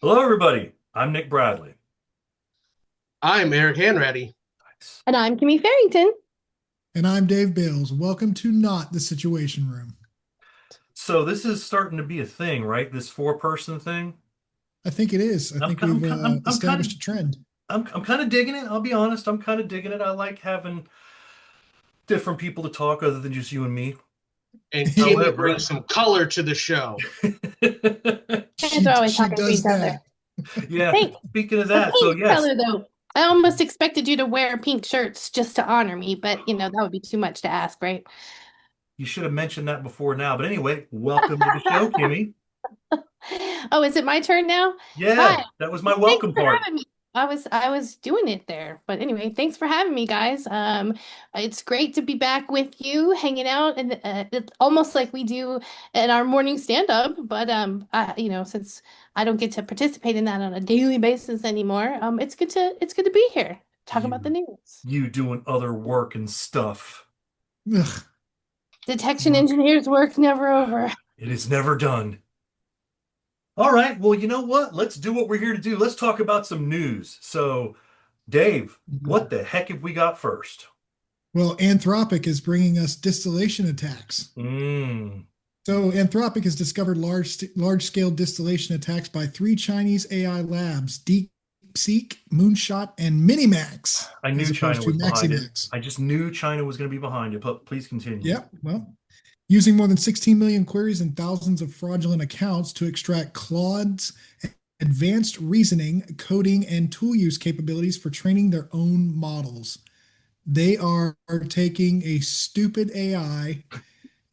Hello, everybody. I'm Nick Bradley. I'm Eric Hanratty. Nice. And I'm Kimmie Farrington. And I'm Dave Bales. Welcome to Not the Situation Room. So this is starting to be a thing, right? This four-person thing. I think it is. I I'm, think ki- I'm, we've ki- I'm kind of, established a trend. I'm kind of digging it. I'll be honest. I'm kind of digging it. I like having different people to talk other than just you and me. And Kimmie However, brings some color to the show. Parents are always She talking to does each other. that. yeah. Thanks. Speaking of A that, so pink yes, color, though. I almost expected you to wear pink shirts just to honor me, but that would be too much to ask, right? you should have mentioned that before now. But anyway, welcome to the show, Kimmy. Oh, is it my turn now? Yeah, Hi. that was my Thanks welcome for part. having me. I was doing it there. But anyway, thanks for having me, guys. It's great to be back with you, hanging out, and it's almost like we do at our morning stand-up. But since I don't get to participate in that on a daily basis anymore, it's good to be here, talk about the You, news. you doing other work and stuff. Ugh, Detection work. engineers work never over. It is never done. All right. Well, you know what? Let's do what we're here to do. Let's talk about some news. So, Dave, what the heck have we got first? Well, Anthropic is bringing us distillation attacks. Mm. So, Anthropic has discovered large-scale distillation attacks by three Chinese AI labs: DeepSeek, Moonshot, and Minimax, I as knew opposed China to was behind it. Maximax. I just knew China was going to be behind it. But please continue. Yep. Well, using more than 16 million queries and thousands of fraudulent accounts to extract Claude's advanced reasoning, coding, and tool use capabilities for training their own models. They are taking a stupid AI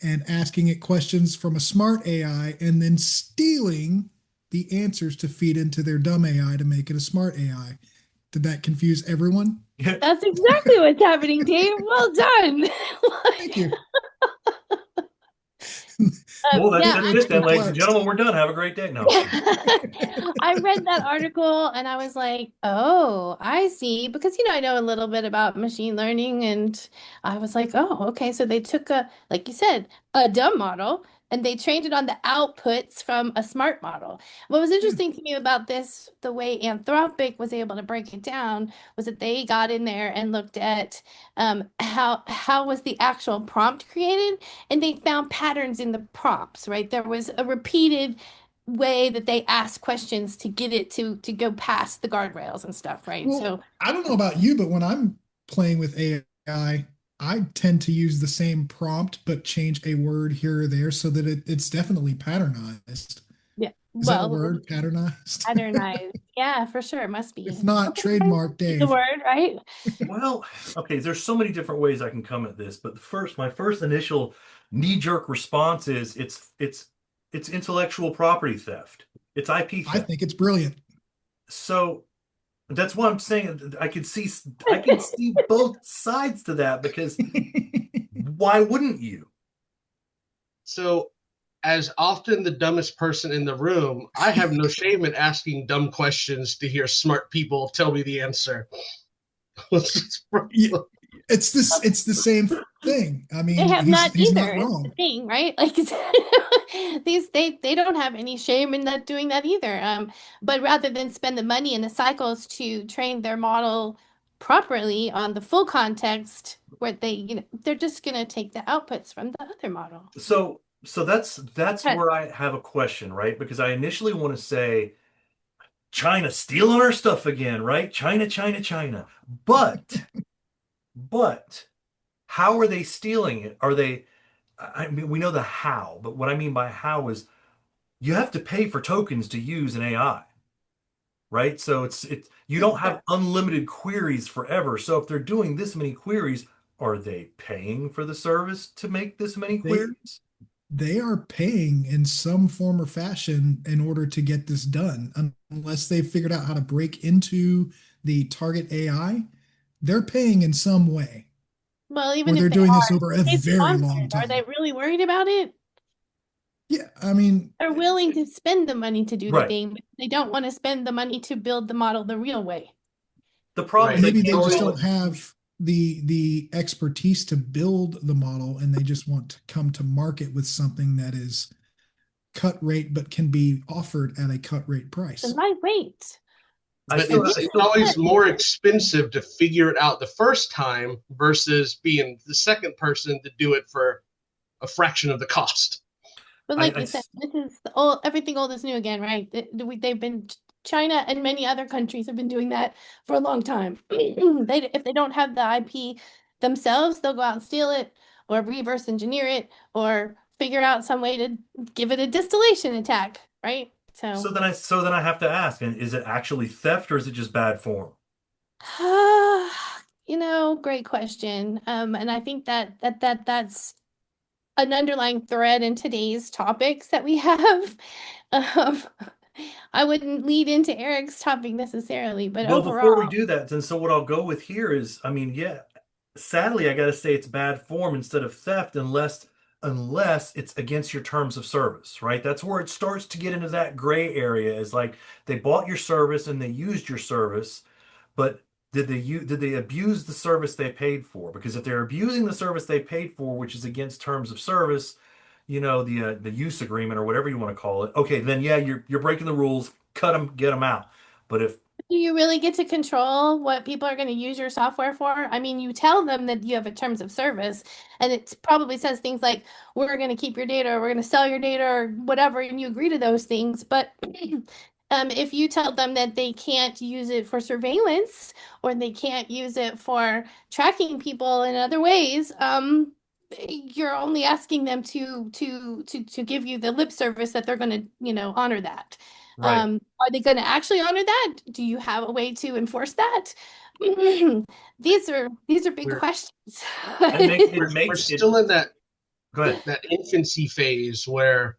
and asking it questions from a smart AI and then stealing the answers to feed into their dumb AI to make it a smart AI. Did that confuse everyone? That's exactly what's happening, Dave. Well done. Thank you. Well, that's, Yeah, that's It's it then, ladies and perplexed. gentlemen. We're done. Have a great day. No. I read that article and I was like, oh, I see. Because, I know a little bit about machine learning. And I was like, oh, okay. So they took like you said, a dumb model and they trained it on the outputs from a smart model. What was Yeah. interesting to me about this, the way Anthropic was able to break it down, was that they got in there and looked at how was the actual prompt created, and they found patterns in the prompts, right? There was a repeated way that they ask questions to get it to go past the guardrails and stuff, right? Well, So I don't know about you, but when I'm playing with AI, I tend to use the same prompt but change a word here or there so that it's definitely patternized. yeah, Is that a well, word? Patternized? patternized, yeah, for sure, it must be. If not, trademark Is the Dave. word, right? Well, okay, there's so many different ways I can come at this, but my first initial knee-jerk response is it's intellectual property theft. It's IP I theft. think it's brilliant. So that's why I'm saying I can see both sides to that because why wouldn't you? So, as often the dumbest person in the room, I have no shame in asking dumb questions to hear smart people tell me the answer. Yeah, it's the same thing. I They mean, have he's not he's either, not is the wrong. thing, right? Like these they don't have any shame in that doing that either. But rather than spend the money and the cycles to train their model properly on the full context, where they're just gonna take the outputs from the other model. So that's Okay. where I have a question, right? Because I initially want to say China stealing our stuff again, right? China, China, China. But how are they stealing it? Are they I mean, we know the how, but what I mean by how is you have to pay for tokens to use an AI, right? So it's you Yeah, don't have unlimited queries forever. So if they're doing this many queries, are they paying for the service to make this many they queries? they are paying in some form or fashion in order to get this done. Unless they've figured out how to break into the target AI, they're paying in some way, Well, even or if they're they doing this are, over a they very long sponsored. Are they time. really worried about it? Yeah, I mean, They're willing to spend the money to do the Right. thing, but they don't want to spend the money to build the model the real way. The problem Right. is they maybe they can't just do Going it. don't have the expertise to build the model, and they just want to come to market with something that is cut rate, but can be offered at a cut rate And price. lightweight. I But still, And I it's still, always more expensive to figure it out the first time versus being the second person to do it for a fraction of the cost. but I, like I you said, this is the old, everything old is new again, right? They've been China and many other countries have been doing that for a long time. If they don't have the IP themselves, they'll go out and steal it or reverse engineer it or figure out some way to give it a distillation attack, right? So, so then I have to ask, and is it actually theft or is it just bad form? great question. And I think that's an underlying thread in today's topics that we have. Um, I wouldn't lead into Eric's topic necessarily, but Well, before we overall, do that, then so what I'll go with here is, I mean, yeah, sadly, I got to say it's bad form instead of theft, unless it's against your terms of service, right? That's where it starts to get into that gray area. Is like they bought your service and they used your service, but did they abuse the service they paid for? Because if they're abusing the service they paid for, which is against terms of service, the use agreement or whatever you want to call it, okay, then yeah, you're breaking the rules. Cut them, get them out. But if do you really get to control what people are going to use your software for? I mean, you tell them that you have a terms of service, and it probably says things like, we're going to keep your data, or we're going to sell your data, or whatever, and you agree to those things. But if you tell them that they can't use it for surveillance or they can't use it for tracking people in other ways, you're only asking them to give you the lip service that they're going to, honor that. right, Are they going to actually honor that? Do you have a way to enforce that? These are big We're questions. it we're makes it. still in Go ahead. that infancy phase where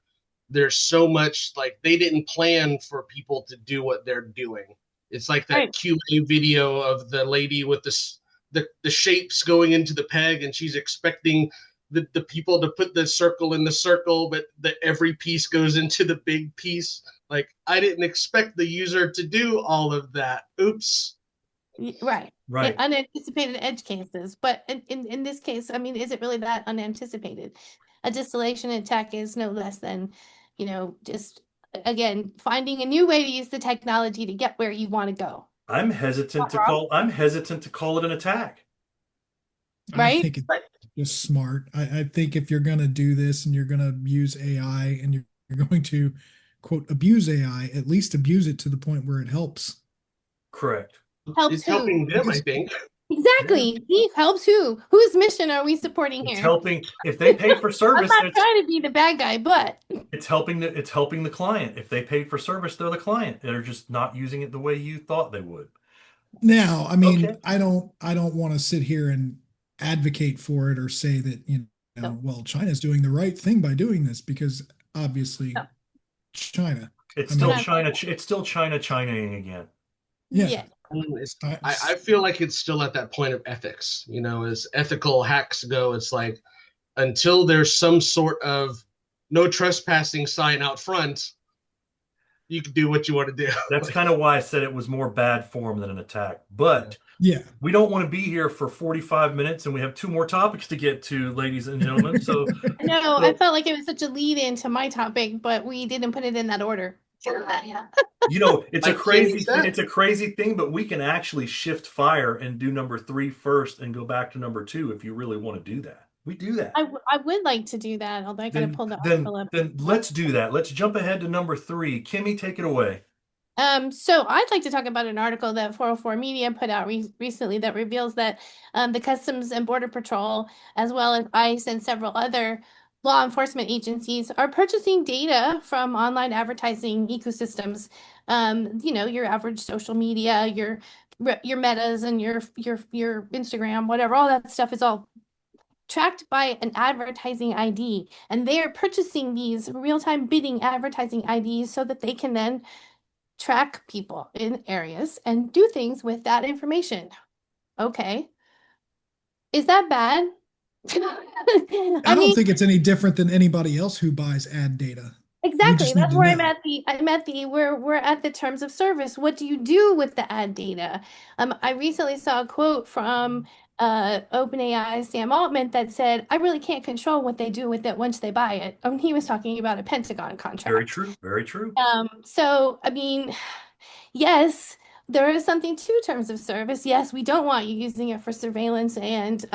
there's so much like they didn't plan for people to do what they're doing. It's like that Right. QA video of the lady with the shapes going into the peg, and she's expecting the people to put the circle in the circle, but every piece goes into the big piece. Like I didn't expect the user to do all of that. Oops. Right. Right. Unanticipated edge cases. But in this case, I mean, is it really that unanticipated? A distillation attack is no less than, just again, finding a new way to use the technology to get where you want to go. Not wrong, I'm hesitant to call it an attack. I right? think it's just smart. I think if you're going to do this and you're going to use AI and you're going to quote abuse AI, at least abuse it to the point where it helps. Correct. Helps It's who? helping them, I think. Yeah. Exactly. He helps who? Whose mission are we supporting It's here? helping if they paid for I'm service, not trying to be the bad guy, but it's helping the client. If they paid for service, they're the client. They're just not using it the way you thought they would. Now, I mean, Okay. I don't want to sit here and advocate for it or say that, no, well, China's doing the right thing by doing this because obviously no, China. It's I we're still mean, not saying China. that. It's still Chinaing again. yeah. Yes. I, I feel like it's still at that point of ethics. As ethical hacks go, it's like until there's some sort of no trespassing sign out front, you can do what you want to do. That's kind of why I said it was more bad form than an attack. But yeah. we don't want to be here for 45 minutes and we have two more topics to get to, ladies and gentlemen. So No, I so felt like it was such a lead into my topic, but we didn't put it in that order. Yeah. Like Kimmie said, it's a crazy thing, but we can actually shift fire and do number three first and go back to number two if you really want to do that. We do that. I would like to do that, although I gotta Then pull the then article up. then let's do that. Let's jump ahead to number three. Kimmie, take it away. So I'd like to talk about an article that 404 Media put out recently that reveals that the Customs and Border Patrol, as well as ICE and several other law enforcement agencies, are purchasing data from online advertising ecosystems. Your average social media, your Metas and your Instagram, whatever, all that stuff is all tracked by an advertising ID, and they are purchasing these real-time bidding advertising IDs so that they can then track people in areas and do things with that information. Okay. Is that bad? I I don't mean, think it's any different than anybody else who buys ad data. We exactly. just need That's to where know. we're at the terms of service. What do you do with the ad data? I recently saw a quote from OpenAI Sam Altman that said, I really can't control what they do with it once they buy it. He was talking about a Pentagon Very contract. true. Very true. So, I mean, yes, there is something to terms of service. Yes, we don't want you using it for surveillance and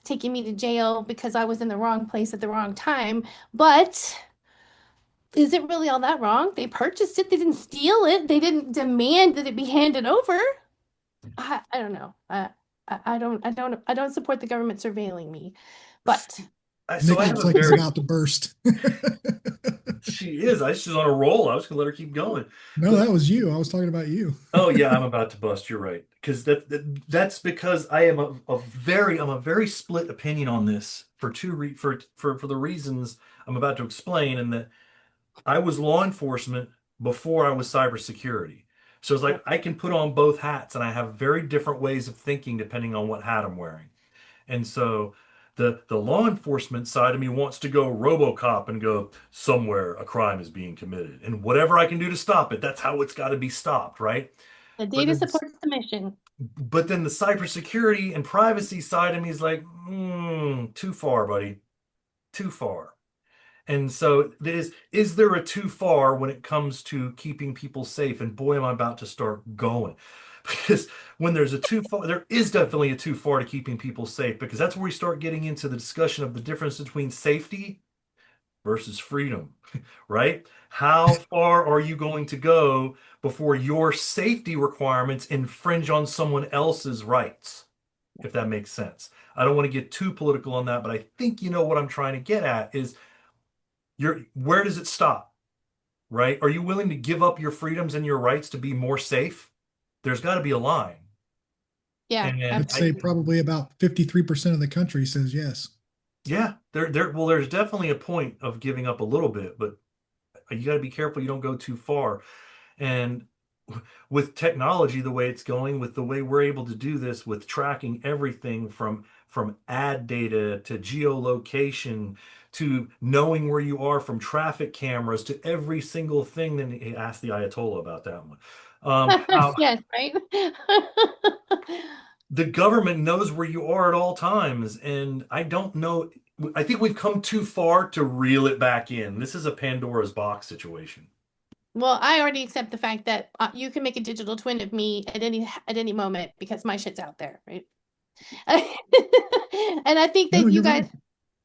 taking me to jail because I was in the wrong place at the wrong time. But is it really all that wrong? They purchased it, they didn't steal it, they didn't demand that it be handed over. I don't know. I don't support the government surveilling me. But So Nikki I have looks a like he's very, about to burst. she is. She's on a roll. I was gonna let her keep going. No, But that was you. I was talking about you. oh yeah, I'm about to bust. You're right. Because that's because I'm a very split opinion on this for for the reasons I'm about to explain, and that I was law enforcement before I was cybersecurity. So it's like I can put on both hats, and I have very different ways of thinking depending on what hat I'm wearing. And so the law enforcement side of me wants to go RoboCop and go somewhere a crime is being committed, and whatever I can do to stop it, that's how it's got to be stopped, right? the But data then supports the mission. but then the cybersecurity and privacy side of me is like, too far, buddy, too far. And so is there a too far when it comes to keeping people safe? And boy, am I about to start going. Because when there's a too far, there is definitely a too far to keeping people safe, because that's where we start getting into the discussion of the difference between safety versus freedom, right? How far are you going to go before your safety requirements infringe on someone else's rights? If that makes sense. I don't want to get too political on that, but I think you know what I'm trying to get at is where does it stop, right? Are you willing to give up your freedoms and your rights to be more safe? There's got to be a line. Yeah, And I'd say absolutely. probably about 53% of the country says yes. yeah, well, there's definitely a point of giving up a little bit, but you got to be careful you don't go too far. And with technology the way it's going, with the way we're able to do this, with tracking everything from ad data to geolocation to knowing where you are, from traffic cameras to every single thing. Then he asked the Ayatollah about that one. How Yes, right? the government knows where you are at all times, and I don't know. I think we've come too far to reel it back in. This is a Pandora's box situation. Well, I already accept the fact that you can make a digital twin of me at any moment because my shit's out there, right? And I think No, that you you're guys, right.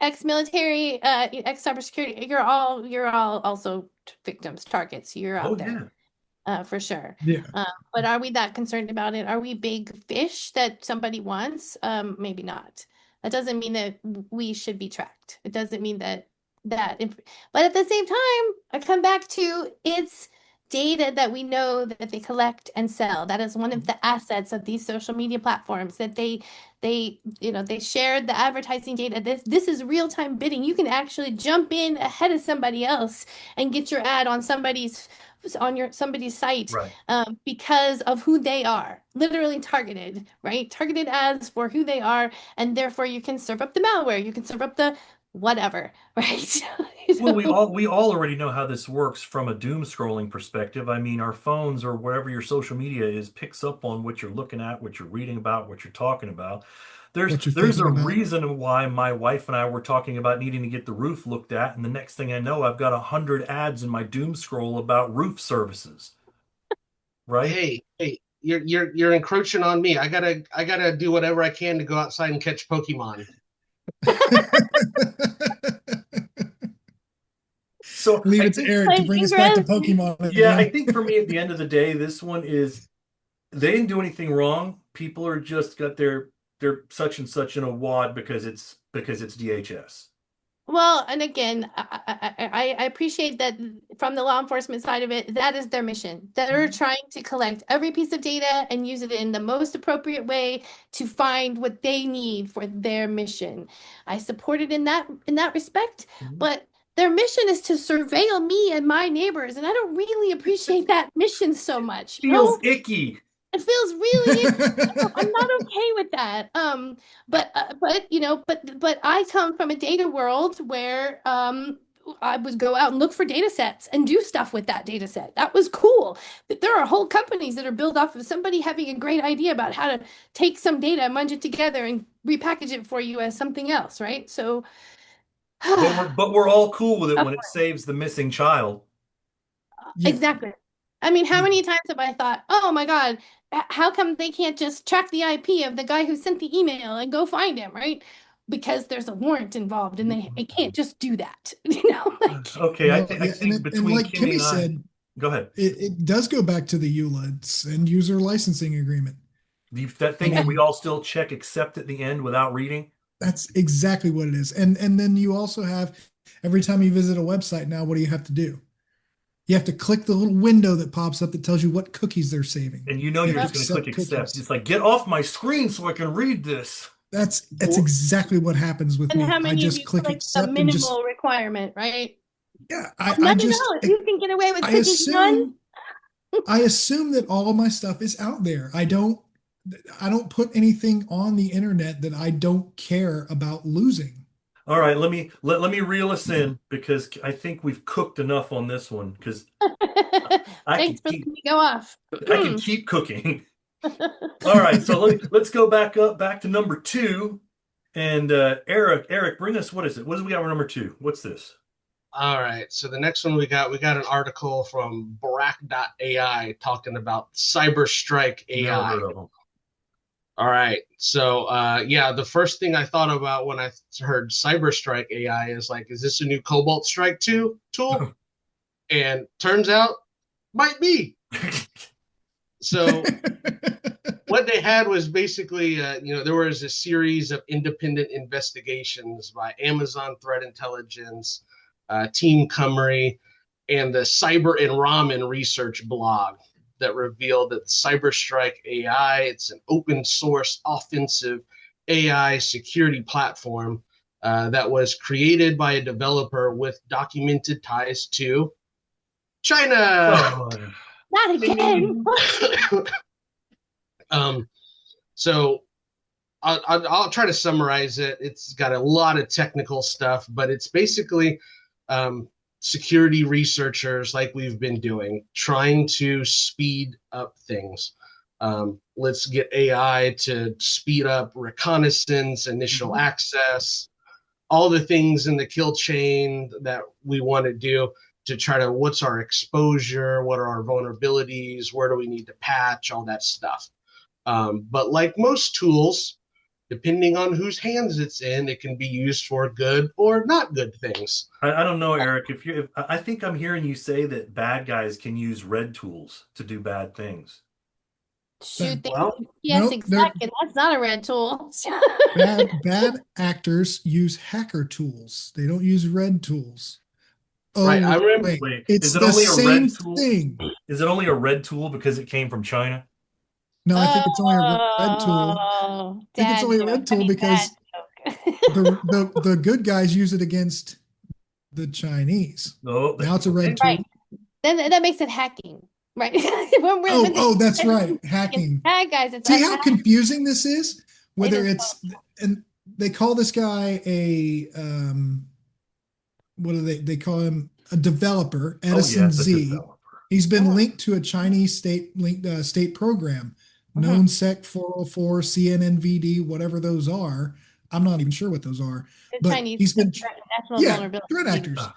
ex-military, ex-cybersecurity, you're all also victims, targets. You're Oh out there. yeah. For sure. Yeah. But are we that concerned about it? Are we big fish that somebody wants? Maybe not. That doesn't mean that we should be tracked. It doesn't mean but at the same time, I come back to it's data that we know that they collect and sell. That is one of the assets of these social media platforms that they shared the advertising data. This is real-time bidding. You can actually jump in ahead of somebody else and get your ad on somebody's site Right. because of who they are, literally targeted, right? Targeted ads for who they are, and therefore you can serve up the malware, you can serve up the whatever, right? Well, So, we all already know how this works from a doom scrolling perspective. I mean, our phones or wherever your social media is picks up on what you're looking at, what you're reading about, what you're talking about. What you're There's thinking a about. reason why my wife and I were talking about needing to get the roof looked at, and the next thing I know, I've got 100 ads in my doom scroll about roof services, right? Hey, you're encroaching on me. I gotta do whatever I can to go outside and catch Pokemon. So Leave I it to think, Eric to like bring us back to Ingress, Pokemon yeah, I again. think for me at the end of the day, this one is they didn't do anything wrong. People are just got their such and such in a wad because it's DHS. well, and again, I appreciate that from the law enforcement side of it, that is their mission. They're Mhm. trying to collect every piece of data and use it in the most appropriate way to find what they need for their mission. I support it in that respect, Mhm. but their mission is to surveil me and my neighbors, and I don't really appreciate that mission so much, you Feels know? icky. It feels really I'm not okay with that. But I come from a data world where I would go out and look for data sets and do stuff with that data set. That was cool. But there are whole companies that are built off of somebody having a great idea about how to take some data, munch it together, and repackage it for you as something else, right? So, But we're all cool with it when it saves the missing child. Yeah. exactly. I mean, how many times have I thought, oh my God, how come they can't just track the IP of the guy who sent the email and go find him, right? Because there's a warrant involved and they can't just do that, like. Okay, I No, think I yeah, think and between like Kimmie Kimmie and I, said, go ahead. it does go back to the ULIDs and user licensing agreement. That I thing that we mean, all still check accept at the end without reading. that's exactly what it is. And then you also have every time you visit a website now, what do you have to do? You have to click the little window that pops up that tells you what cookies they're saving. And you know You you're have to just going to click accept accept. cookies. It's like, get off my screen so I can read this. That's exactly what happens with And me. how I many of just you click click the accept and just minimal requirement, right? yeah, No, I no, no. just If you can get away with I cookies, none. assume that all of my stuff is out there. I don't put anything on the internet that I don't care about losing. All right, let me reel us in because I think we've cooked enough on this one because I can Thanks for keep letting me go off. I can keep cooking. All right, so let's go back to number two. And Eric, bring us, what is it? What do we got for number two? What's this? All right. So the next one we got an article from Brack.ai talking about CyberStrike Never AI. heard of them. All right. So yeah, the first thing I thought about when I heard CyberStrike AI is like, is this a new Cobalt Strike 2 tool? And turns out might be. So what they had was basically, there was a series of independent investigations by Amazon Threat Intelligence, Team Kimmie, and the Cyber and Ramen research blog that revealed that CyberStrike AI, it's an open source offensive AI security platform that was created by a developer with documented ties to China. Oh, Not again. um, so I'll try to summarize it. It's got a lot of technical stuff, but it's basically security researchers, like we've been doing, trying to speed up things. Let's get AI to speed up reconnaissance, initial access, all the things in the kill chain that we want to do to try to, what's our exposure, what are our vulnerabilities, where do we need to patch, all that stuff. But like most tools, depending on whose hands it's in, it can be used for good or not good things. I don't know, Eric. I think I'm hearing you say that bad guys can use red tools to do bad things. Shoot things. Well, Yes, Nope, they're exactly. That's not a red tool. bad actors use hacker tools. They don't use red tools. right. I Oh, remember. wait, Wait, it's is it the only a same red tool? thing. Is it only a red tool because it came from China? No, I think it's only a red tool. Oh, I think it's dad only a joke. red I tool mean, dad because joke. the good guys use it against the Chinese. No, Now it's a red okay. tool. Right. Then that makes it hacking, right? When Oh, that's right. against Hacking. bad guys, it's See us how hacking. confusing this is? It Whether is it's and they call this guy a what do they call him a developer, Oh Edison yes, a Z. developer. He's been both. linked to a Chinese state program, Mhm. known Sec 404, CNNVD, whatever those are. I'm not even sure what those are, The but Chinese he's been national yeah, vulnerability. threat actors Ah,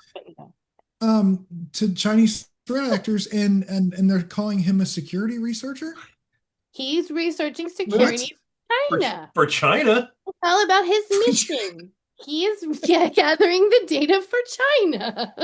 to Chinese threat actors and they're calling him a security researcher. He's researching What? security in for China. for China? It's all about his mission. He is gathering the data for China.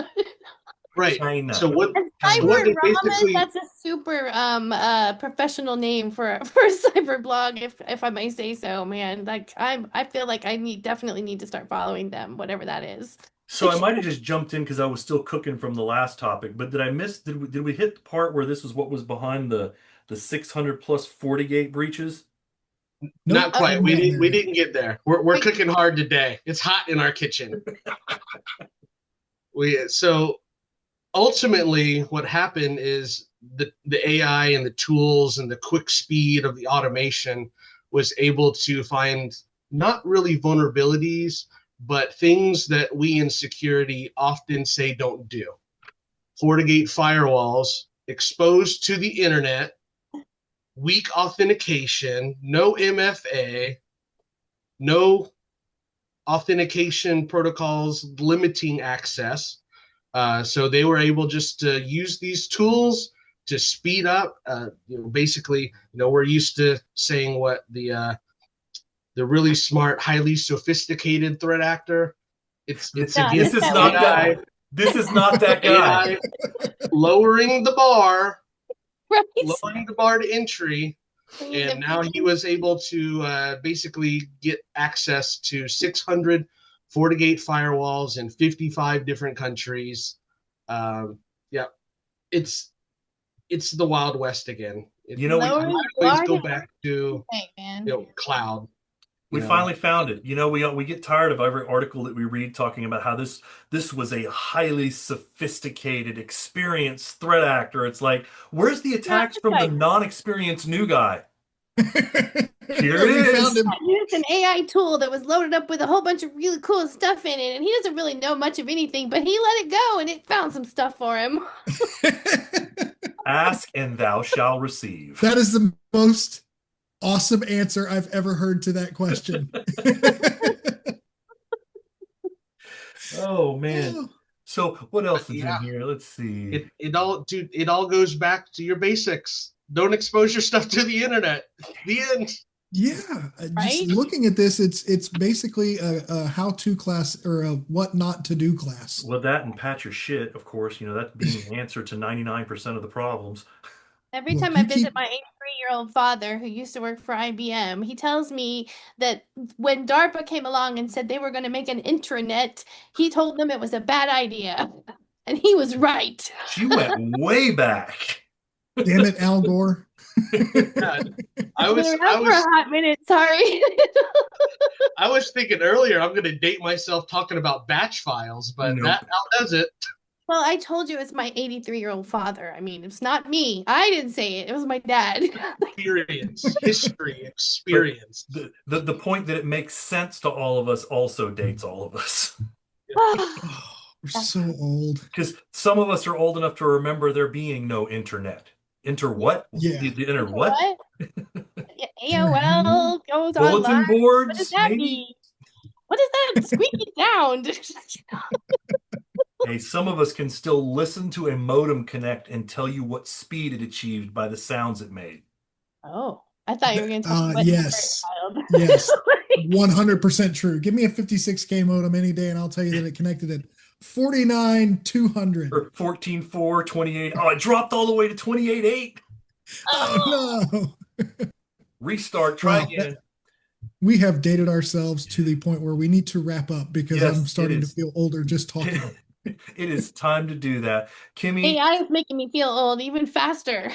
Right. China. So what? And So China. what cyber they ramen, basically that's a super professional name for for a cyber blog, if I may say so, man. Like I feel like I definitely need to start following them, whatever that is. So I might have just jumped in because I was still cooking from the last topic, but did I miss? Did we hit the part where this is what was behind the 600 plus FortiGate breaches? not Nope, quite. haven't We gotten didn't there we yet. didn't get there. We're cooking hard today. It's hot in our kitchen. So ultimately what happened is the AI and the tools and the quick speed of the automation was able to find not really vulnerabilities, but things that we in security often say don't do. FortiGate firewalls exposed to the internet, weak authentication, no MFA, no authentication protocols limiting access. So they were able just to use these tools to speed up. Basically, we're used to saying what the really smart, highly sophisticated threat actor. It's Yeah, again This this is guy not AI that. This is not that guy. AI lowering the bar, right. lowering the bar to entry, He's and a now he was able to basically get access to 600 FortiGate firewalls in 55 different countries. Yeah, it's it's the Wild West again. We We might lowering the always bar go to back to anything, man. cloud. we finally found it. We get tired of every article that we read talking about how this was a highly sophisticated, experienced threat actor. It's like, where's the Not attacks this from the guy. non-experienced new guy? Here it We found is. him. I used an AI tool that was loaded up with a whole bunch of really cool stuff in it, and he doesn't really know much of anything, but he let it go and it found some stuff for him. Ask and thou shall receive. That is the most awesome answer I've ever heard to that question. Oh man. So what But else is in yeah, here? Let's see. it all goes back to your basics. Don't expose your stuff to the internet. The end. Yeah, just Right? looking at this, it's basically a how-to class or a what not to do class. Well, that and patch your shit, of course. That being the answer to 99% of the problems. Every Well, time if I you visit keep, my 83-year-old father who used to work for IBM, he tells me that when DARPA came along and said they were going to make an intranet, he told them it was a bad idea. And he was right. She went way back. damn it, Al Gore. God, I I've been was around I for a was hot minute, sorry. I was thinking earlier I'm going to date myself talking about batch files, but that Nope. outdoes it. Well, I told you it's my 83-year-old father. I mean, it's not me. I didn't say it. It was my dad. Experience, history, But experience. the point that it makes sense to all of us also dates all of us. Oh, we're so old. Because some of us are old enough to remember there being no internet. Inter what? Yeah. The inter Into what? what? Internet. AOL goes online. Bulletin What does boards, that maybe? mean? What is that squeaky sound? Hey, some of us can still listen to a modem connect and tell you what speed it achieved by the sounds it made. Oh, I thought you were going to tell me what number it Yes. dialed. Yes. Like, 100% true. Give me a 56K modem any day, and I'll tell you that it connected at 49,200. Or 14.4, 28. Oh, it dropped all the way to 28.8. Oh oh, no. Restart, try Wow. again. We have dated ourselves to the point where we need to wrap up because I'm Yes, it starting to is. feel older just talking. It is time to do that. Kimmie, AI is making me feel old even faster.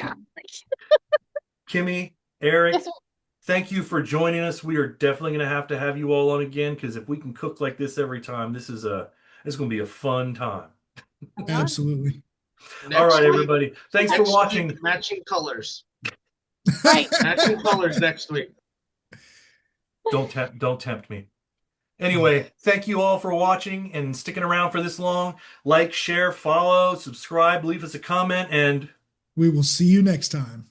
Kimmie, Eric, Guess what? thank you for joining us. We are definitely going to have you all on again because if we can cook like this every time, this is going to be a fun time. Absolutely. All Next right, week, everybody. Thanks for next week, watching. matching colors. Right. Matching colors next week. Don't tempt me. Anyway, thank you all for watching and sticking around for this long. Like, share, follow, subscribe, leave us a comment, and We will see you next time.